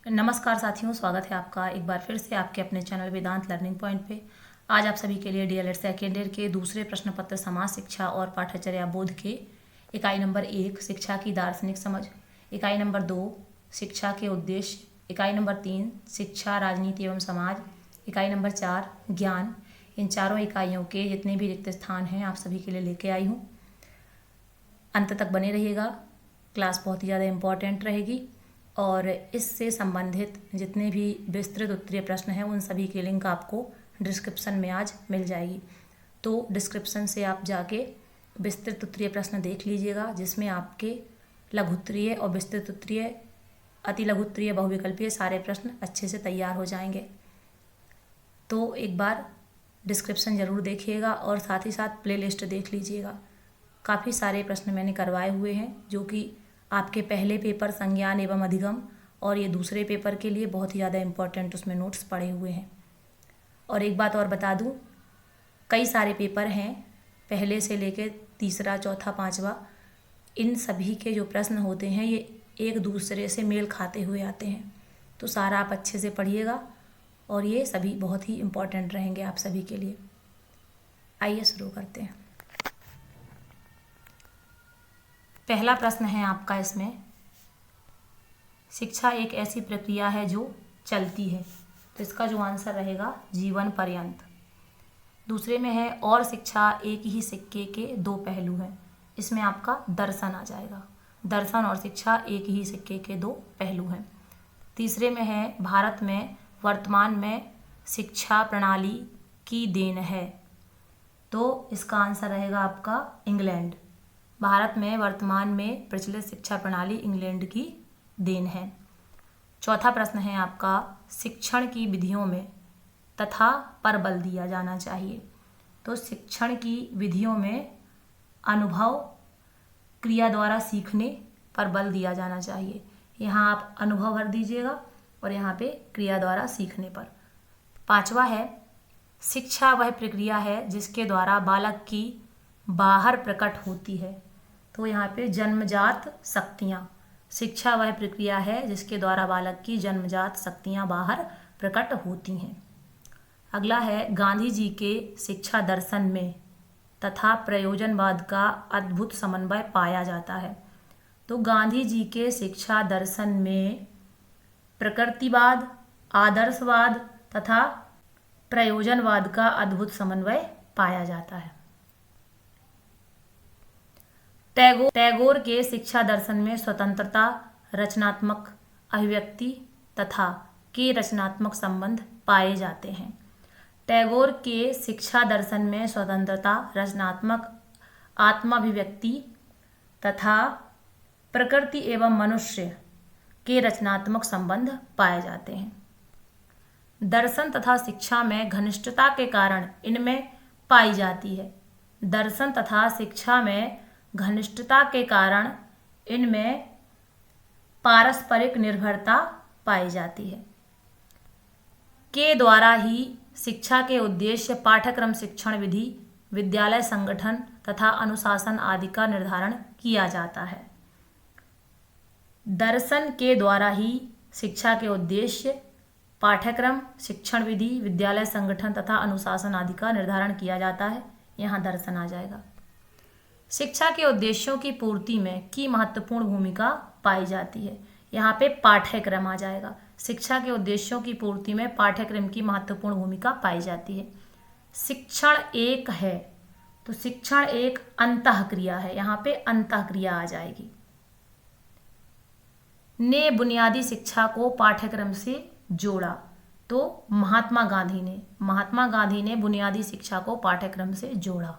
नमस्कार साथियों, स्वागत है आपका एक बार फिर से आपके अपने चैनल वेदांत लर्निंग पॉइंट पे। आज आप सभी के लिए डीएलएड सेकेंड ईयर के दूसरे प्रश्न पत्र समाज शिक्षा और पाठ्यचर्या बोध के इकाई नंबर 1 शिक्षा की दार्शनिक समझ, इकाई नंबर 2 शिक्षा के उद्देश्य, इकाई नंबर 3 शिक्षा राजनीति एवं समाज, इकाई नंबर 4 ज्ञान, इन चारों इकाइयों के जितने भी रिक्त स्थान हैं आप सभी के लिए लेके आई हूँ। अंत तक बने रहिएगा, क्लास बहुत ही ज़्यादा इम्पॉर्टेंट रहेगी और इससे संबंधित जितने भी विस्तृत उत्तरीय प्रश्न हैं उन सभी की लिंक आपको डिस्क्रिप्शन में आज मिल जाएगी। तो डिस्क्रिप्शन से आप जाके विस्तृत उत्तरीय प्रश्न देख लीजिएगा, जिसमें आपके लघुत्तरीय और विस्तृत उत्तरीय, अति लघुत्तरीय, बहुविकल्पीय सारे प्रश्न अच्छे से तैयार हो जाएंगे। तो एक बार डिस्क्रिप्शन ज़रूर देखिएगा और साथ ही साथ प्लेलिस्ट देख लीजिएगा। काफ़ी सारे प्रश्न मैंने करवाए हुए हैं जो कि आपके पहले पेपर संज्ञान एवं अधिगम और ये दूसरे पेपर के लिए बहुत ही ज़्यादा इम्पोर्टेंट उसमें नोट्स पड़े हुए हैं। और एक बात और बता दूं, कई सारे पेपर हैं पहले से लेके तीसरा, चौथा, पांचवा, इन सभी के जो प्रश्न होते हैं ये एक दूसरे से मेल खाते हुए आते हैं। तो सारा आप अच्छे से पढ़िएगा और ये सभी बहुत ही इम्पोर्टेंट रहेंगे आप सभी के लिए। आइए शुरू करते हैं। पहला प्रश्न है आपका इसमें, शिक्षा एक ऐसी प्रक्रिया है जो चलती है, तो इसका जो आंसर रहेगा जीवन पर्यंत। दूसरे में है और शिक्षा एक ही सिक्के के दो पहलू हैं, इसमें आपका दर्शन आ जाएगा। दर्शन और शिक्षा एक ही सिक्के के दो पहलू हैं। तीसरे में है भारत में वर्तमान में शिक्षा प्रणाली की देन है, तो इसका आंसर रहेगा आपका इंग्लैंड। भारत में वर्तमान में प्रचलित शिक्षा प्रणाली इंग्लैंड की देन है। चौथा प्रश्न है आपका, शिक्षण की विधियों में तथा पर बल दिया जाना चाहिए, तो शिक्षण की विधियों में अनुभव, क्रिया द्वारा सीखने पर बल दिया जाना चाहिए। यहाँ आप अनुभव भर दीजिएगा और यहाँ पे क्रिया द्वारा सीखने पर। पांचवा है, शिक्षा वह प्रक्रिया है जिसके द्वारा बालक की बाहर प्रकट होती है, तो यहाँ पे जन्मजात शक्तियाँ। शिक्षा वह प्रक्रिया है जिसके द्वारा बालक की जन्मजात शक्तियाँ बाहर प्रकट होती हैं। अगला है, गांधी जी के शिक्षा दर्शन में तथा प्रयोजनवाद का अद्भुत समन्वय पाया जाता है, तो गांधी जी के शिक्षा दर्शन में प्रकृतिवाद, आदर्शवाद तथा प्रयोजनवाद का अद्भुत समन्वय पाया जाता है। टैगोर के शिक्षा दर्शन में स्वतंत्रता, रचनात्मक अभिव्यक्ति तथा के रचनात्मक संबंध पाए जाते हैं। टैगोर के शिक्षा दर्शन में स्वतंत्रता, रचनात्मक आत्माभिव्यक्ति तथा प्रकृति एवं मनुष्य के रचनात्मक संबंध पाए जाते हैं। दर्शन तथा शिक्षा में घनिष्ठता के कारण इनमें पाई जाती है। दर्शन तथा शिक्षा में घनिष्ठता के कारण इनमें पारस्परिक निर्भरता पाई जाती है। के द्वारा ही शिक्षा के उद्देश्य, पाठ्यक्रम, शिक्षण विधि, विद्यालय संगठन तथा अनुशासन आदि का निर्धारण किया जाता है। दर्शन के द्वारा ही शिक्षा के उद्देश्य, पाठ्यक्रम, शिक्षण विधि, विद्यालय संगठन तथा अनुशासन आदि का निर्धारण किया जाता है। यहाँ दर्शन आ जाएगा। शिक्षा के उद्देश्यों की पूर्ति में की महत्वपूर्ण भूमिका पाई जाती है, यहाँ पे पाठ्यक्रम आ जाएगा। शिक्षा के उद्देश्यों की पूर्ति में पाठ्यक्रम की महत्वपूर्ण भूमिका पाई जाती है। शिक्षण एक है, तो शिक्षण एक अंतःक्रिया है, यहाँ पे अंतःक्रिया आ जाएगी। ने बुनियादी शिक्षा को पाठ्यक्रम से जोड़ा, तो महात्मा गांधी ने बुनियादी शिक्षा को पाठ्यक्रम से जोड़ा।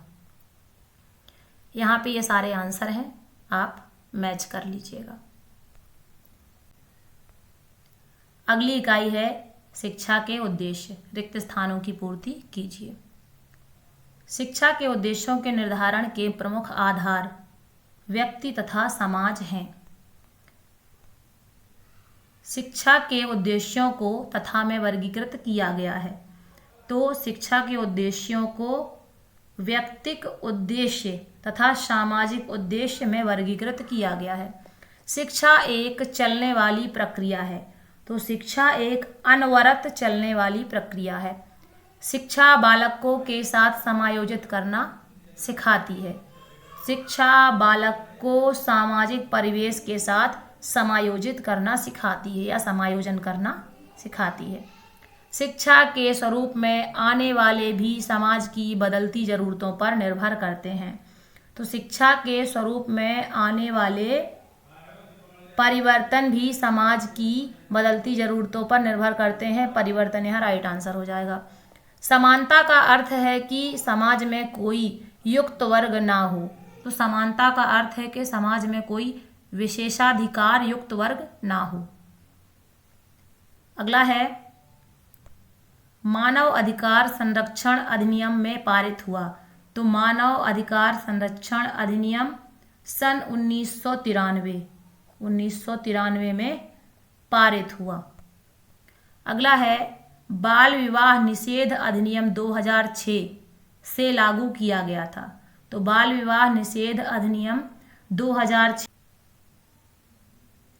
यहाँ पे ये सारे आंसर हैं, आप मैच कर लीजिएगा। अगली इकाई है शिक्षा के उद्देश्य, रिक्त स्थानों की पूर्ति कीजिए। शिक्षा के उद्देश्यों के निर्धारण के प्रमुख आधार व्यक्ति तथा समाज हैं। शिक्षा के उद्देश्यों को तथा में वर्गीकृत किया गया है, तो शिक्षा के उद्देश्यों को व्यक्तिक उद्देश्य तथा सामाजिक उद्देश्य में वर्गीकृत किया गया है। शिक्षा एक चलने वाली प्रक्रिया है, तो शिक्षा एक अनवरत चलने वाली प्रक्रिया है। शिक्षा बालकों के साथ समायोजित करना सिखाती है। शिक्षा बालक को सामाजिक परिवेश के साथ समायोजित करना सिखाती है या समायोजन करना सिखाती है। शिक्षा के स्वरूप में आने वाले भी समाज की बदलती ज़रूरतों पर निर्भर करते हैं। तो शिक्षा के स्वरूप में आने वाले परिवर्तन भी समाज की बदलती ज़रूरतों पर निर्भर करते हैं। परिवर्तन यहाँ राइट आंसर हो जाएगा। समानता का अर्थ है कि समाज में कोई युक्त वर्ग ना हो। तो समानता का अर्थ है कि समाज में कोई विशेषाधिकार युक्त वर्ग ना हो। अगला है मानव अधिकार संरक्षण अधिनियम में पारित हुआ। तो मानव अधिकार संरक्षण अधिनियम सन 1993 में पारित हुआ। अगला है बाल विवाह निषेध अधिनियम 2006 से लागू किया गया था। तो बाल विवाह निषेध अधिनियम 2006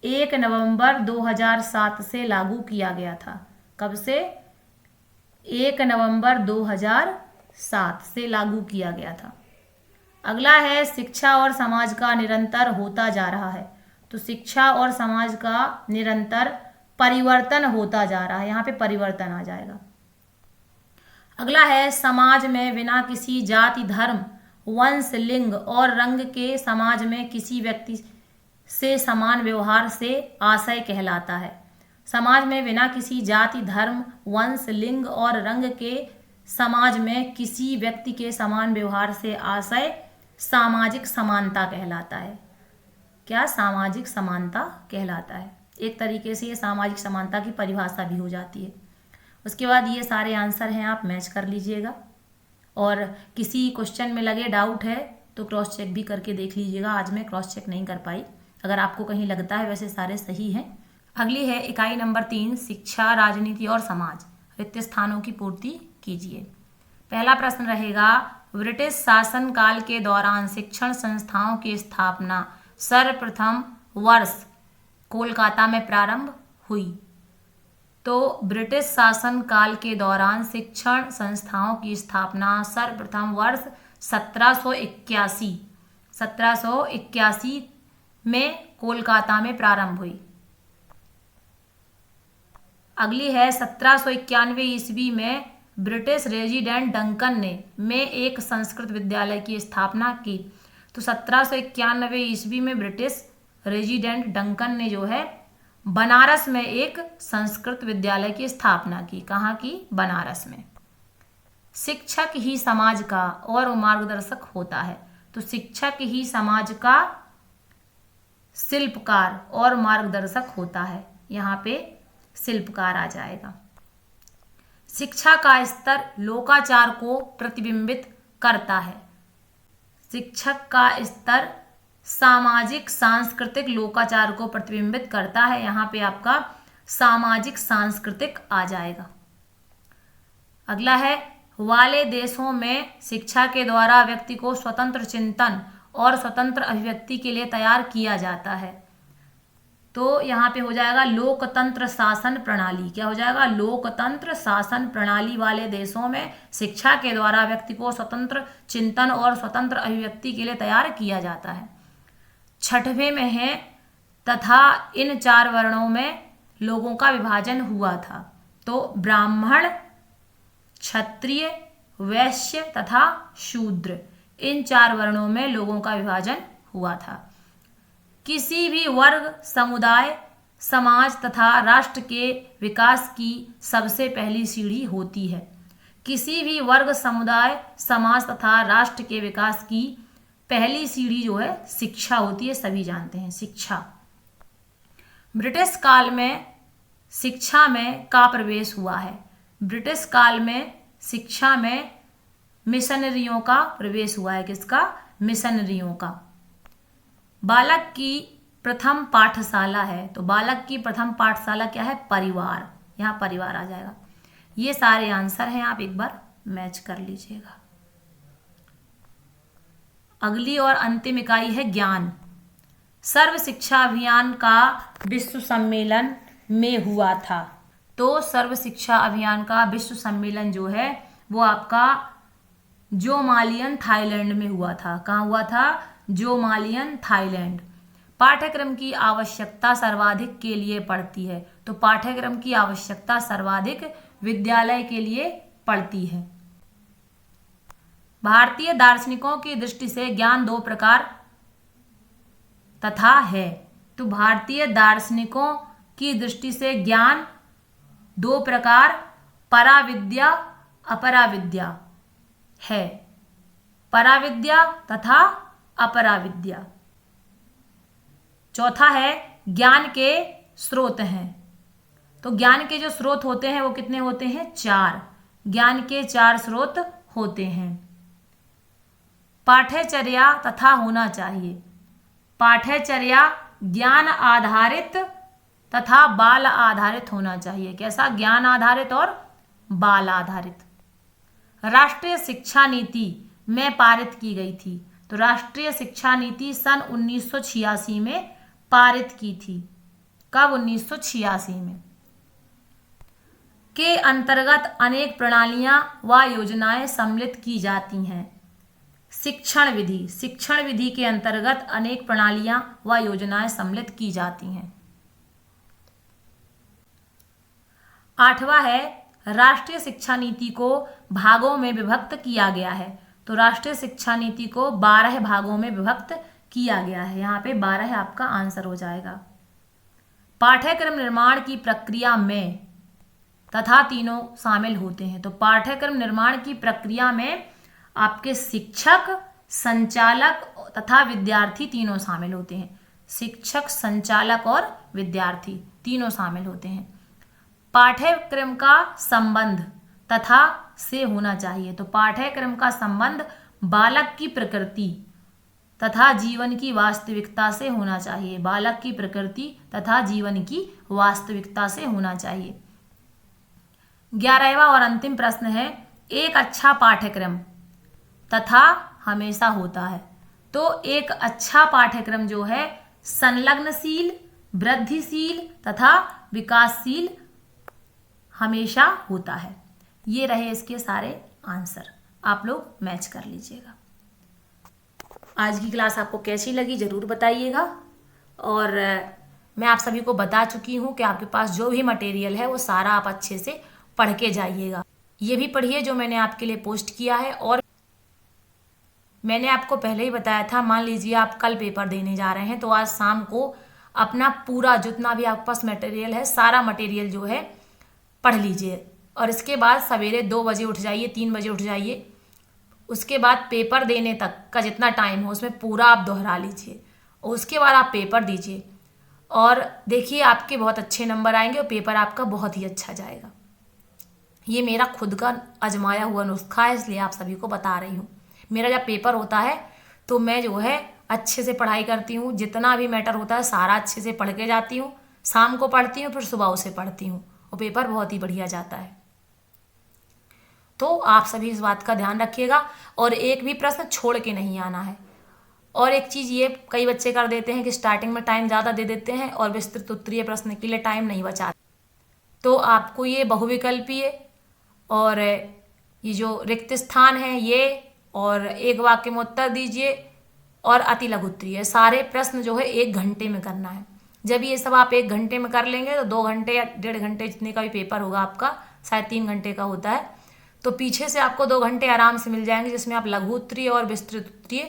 1 नवंबर 2007 से लागू किया गया था। कब से? 1 नवंबर 2007 से लागू किया गया था। अगला है शिक्षा और समाज का निरंतर होता जा रहा है। तो शिक्षा और समाज का निरंतर परिवर्तन होता जा रहा है। यहाँ पे परिवर्तन आ जाएगा। अगला है समाज में बिना किसी जाति, धर्म, वंश, लिंग और रंग के समाज में किसी व्यक्ति से समान व्यवहार से आशय कहलाता है। समाज में बिना किसी जाति, धर्म, वंश, लिंग और रंग के समाज में किसी व्यक्ति के समान व्यवहार से आशय सामाजिक समानता कहलाता है। क्या? सामाजिक समानता कहलाता है। एक तरीके से ये सामाजिक समानता की परिभाषा भी हो जाती है। उसके बाद ये सारे आंसर हैं, आप मैच कर लीजिएगा और किसी क्वेश्चन में लगे डाउट है तो क्रॉस चेक भी करके देख लीजिएगा। आज मैं क्रॉस चेक नहीं कर पाई, अगर आपको कहीं लगता है वैसे सारे सही हैं। अगली है इकाई नंबर 3 शिक्षा, राजनीति और समाज। रिक्त स्थानों की पूर्ति कीजिए। पहला प्रश्न रहेगा ब्रिटिश शासन काल के दौरान शिक्षण संस्थाओं की स्थापना सर्वप्रथम वर्ष कोलकाता में प्रारंभ हुई। तो ब्रिटिश शासन काल के दौरान शिक्षण संस्थाओं की स्थापना सर्वप्रथम वर्ष 1781 में कोलकाता में प्रारंभ हुई। अगली है 1791 ईस्वी में ब्रिटिश रेजिडेंट डंकन ने एक संस्कृत विद्यालय की स्थापना की। तो 1791 ईस्वी में ब्रिटिश रेजिडेंट डंकन ने जो है बनारस में एक संस्कृत विद्यालय की स्थापना की। कहाँ की? बनारस में। शिक्षक ही समाज का और मार्गदर्शक होता है। तो शिक्षक ही समाज का शिल्पकार और मार्गदर्शक होता है। यहाँ पे शिल्पकार आ जाएगा। शिक्षा का स्तर लोकाचार को प्रतिबिंबित करता है। शिक्षक का स्तर सामाजिक सांस्कृतिक लोकाचार को प्रतिबिंबित करता है। यहाँ पे आपका सामाजिक सांस्कृतिक आ जाएगा। अगला है वाले देशों में शिक्षा के द्वारा व्यक्ति को स्वतंत्र चिंतन और स्वतंत्र अभिव्यक्ति के लिए तैयार किया जाता है। तो यहाँ पे हो जाएगा लोकतंत्र शासन प्रणाली। क्या हो जाएगा? लोकतंत्र शासन प्रणाली वाले देशों में शिक्षा के द्वारा व्यक्ति को स्वतंत्र चिंतन और स्वतंत्र अभिव्यक्ति के लिए तैयार किया जाता है। 6वें में है तथा इन 4 वर्णों में लोगों का विभाजन हुआ था। तो ब्राह्मण, क्षत्रिय, वैश्य तथा शूद्र, इन 4 वर्णों में लोगों का विभाजन हुआ था। किसी भी वर्ग, समुदाय, समाज तथा राष्ट्र के विकास की सबसे पहली सीढ़ी होती है। किसी भी वर्ग, समुदाय, समाज तथा राष्ट्र के विकास की पहली सीढ़ी जो है शिक्षा होती है। सभी जानते हैं शिक्षा। ब्रिटिश काल में शिक्षा में का प्रवेश हुआ है। ब्रिटिश काल में शिक्षा में मिशनरियों का प्रवेश हुआ है। किसका? मिशनरियों का। बालक की प्रथम पाठशाला है। तो बालक की प्रथम पाठशाला क्या है? परिवार। यहाँ परिवार आ जाएगा। ये सारे आंसर हैं, आप एक बार मैच कर लीजिएगा। अगली और अंतिम इकाई है ज्ञान। सर्व शिक्षा अभियान का विश्व सम्मेलन में हुआ था। तो सर्व शिक्षा अभियान का विश्व सम्मेलन जो है वो आपका जोमालियन थाईलैंड में हुआ था। कहाँ हुआ था? जोमालियन थाईलैंड। पाठ्यक्रम की आवश्यकता सर्वाधिक के लिए पड़ती है। तो पाठ्यक्रम की आवश्यकता सर्वाधिक विद्यालय के लिए पड़ती है। भारतीय दार्शनिकों की दृष्टि से ज्ञान दो प्रकार तथा है। तो भारतीय दार्शनिकों की दृष्टि से ज्ञान दो प्रकार, पराविद्या, अपराविद्या है। पराविद्या तथा अपराविद्या। चौथा है ज्ञान के स्रोत हैं। तो ज्ञान के जो स्रोत होते हैं वो कितने होते हैं? 4। ज्ञान के 4 स्रोत होते हैं। पाठ्यचर्या तथा होना चाहिए। पाठ्यचर्या ज्ञान आधारित तथा बाल आधारित होना चाहिए। कैसा? ज्ञान आधारित और बाल आधारित। राष्ट्रीय शिक्षा नीति में पारित की गई थी। तो राष्ट्रीय शिक्षा नीति सन 1986 में पारित की थी। कब? 1986 में। के अंतर्गत अनेक प्रणालियां व योजनाएं सम्मिलित की जाती हैं। शिक्षण विधि। शिक्षण विधि के अंतर्गत अनेक प्रणालियां व योजनाएं सम्मिलित की जाती हैं। 8वां है राष्ट्रीय शिक्षा नीति को भागों में विभक्त किया गया है। तो राष्ट्रीय शिक्षा नीति को 12 भागों में विभक्त किया गया है। यहाँ पे 12 आपका आंसर हो जाएगा। पाठ्यक्रम निर्माण की प्रक्रिया में तथा तीनों शामिल होते हैं। तो पाठ्यक्रम निर्माण की प्रक्रिया में आपके शिक्षक, संचालक तथा विद्यार्थी तीनों शामिल होते हैं। शिक्षक, संचालक और विद्यार्थी तीनों शामिल होते हैं। पाठ्यक्रम का संबंध तथा से होना चाहिए। तो पाठ्यक्रम का संबंध बालक की प्रकृति तथा जीवन की वास्तविकता से होना चाहिए। बालक की प्रकृति तथा जीवन की वास्तविकता से होना चाहिए। 11वां और अंतिम प्रश्न है एक अच्छा पाठ्यक्रम तथा हमेशा होता है। तो एक अच्छा पाठ्यक्रम जो है संलग्नशील, वृद्धिशील तथा विकासशील हमेशा होता है। ये रहे इसके सारे आंसर। आप लोग मैच कर लीजिएगा। आज की क्लास आपको कैसी लगी ज़रूर बताइएगा। और मैं आप सभी को बता चुकी हूँ कि आपके पास जो भी मटेरियल है वो सारा आप अच्छे से पढ़ के जाइएगा। ये भी पढ़िए जो मैंने आपके लिए पोस्ट किया है। और मैंने आपको पहले ही बताया था, मान लीजिए आप कल पेपर देने जा रहे हैं तो आज शाम को अपना पूरा जितना भी आपके पास मटेरियल है सारा मटेरियल जो है पढ़ लीजिए। और इसके बाद सवेरे 2 बजे उठ जाइए, 3 बजे उठ जाइए। उसके बाद पेपर देने तक का जितना टाइम हो उसमें पूरा आप दोहरा लीजिए और उसके बाद आप पेपर दीजिए और देखिए आपके बहुत अच्छे नंबर आएंगे और पेपर आपका बहुत ही अच्छा जाएगा। ये मेरा खुद का आजमाया हुआ नुस्खा है, इसलिए आप सभी को बता रही हूँ। मेरा जब पेपर होता है तो मैं जो है अच्छे से पढ़ाई करती हूँ। जितना भी मैटर होता है सारा अच्छे से पढ़ के जाती हूँ। शाम को पढ़ती हूँ, फिर सुबह से पढ़ती हूँ और पेपर बहुत ही बढ़िया जाता है। तो आप सभी इस बात का ध्यान रखिएगा और एक भी प्रश्न छोड़ के नहीं आना है। और एक चीज़ ये कई बच्चे कर देते हैं कि स्टार्टिंग में टाइम ज़्यादा दे देते हैं और विस्तृत उत्तरीय प्रश्न के लिए टाइम नहीं बचाते। तो आपको ये बहुविकल्पीय और ये जो रिक्त स्थान है ये और एक वाक्य में उत्तर दीजिए और अति लघु उत्तरीय सारे प्रश्न जो है 1 घंटे में करना है। जब ये सब आप 1 घंटे में कर लेंगे तो 2 घंटे या 1.5 घंटे जितने का भी पेपर होगा आपका, शायद 3 घंटे का होता है, तो पीछे से आपको 2 घंटे आराम से मिल जाएंगे जिसमें आप लघु उत्तरीय और विस्तृत उत्तरीय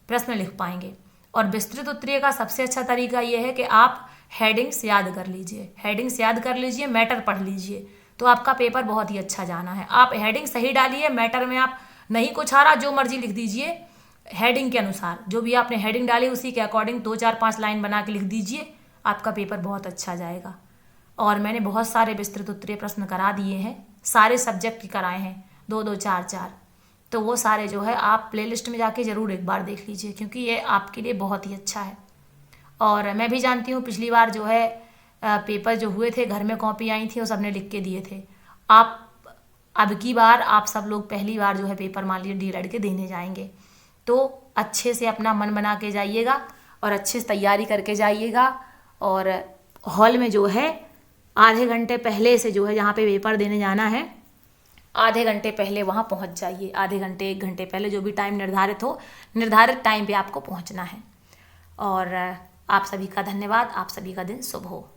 प्रश्न लिख पाएंगे। और विस्तृत उत्तरीय का सबसे अच्छा तरीका ये है कि आप हेडिंग्स याद कर लीजिए। हेडिंग्स याद कर लीजिए, मैटर पढ़ लीजिए, तो आपका पेपर बहुत ही अच्छा जाना है। आप हेडिंग सही डालिए, मैटर में आप नहीं कुछ आ रहा जो मर्जी लिख दीजिए हेडिंग के अनुसार। जो भी आपने हेडिंग डाली उसी के अकॉर्डिंग 2, 4, 5 लाइन बना के लिख दीजिए, आपका पेपर बहुत अच्छा जाएगा। और मैंने बहुत सारे विस्तृत उत्तरीय प्रश्न करा दिए हैं, सारे सब्जेक्ट के कराए हैं, 2, 2, 4, 4। तो वो सारे जो है आप प्लेलिस्ट में जाके ज़रूर एक बार देख लीजिए क्योंकि ये आपके लिए बहुत ही अच्छा है। और मैं भी जानती हूँ पिछली बार जो है पेपर जो हुए थे घर में कॉपी आई थी और सबने लिख के दिए थे। आप अब की बार आप सब लोग पहली बार जो है पेपर मान लीजिए डीएलएड के देने जाएंगे तो अच्छे से अपना मन बना के जाइएगा और अच्छे से तैयारी करके जाइएगा। और हॉल में जो है आधे घंटे पहले से जो है जहाँ पे पेपर देने जाना है, आधे घंटे पहले वहाँ पहुँच जाइए। आधे घंटे 1 घंटे पहले, जो भी टाइम निर्धारित हो, निर्धारित टाइम पे आपको पहुँचना है। और आप सभी का धन्यवाद। आप सभी का दिन शुभ हो।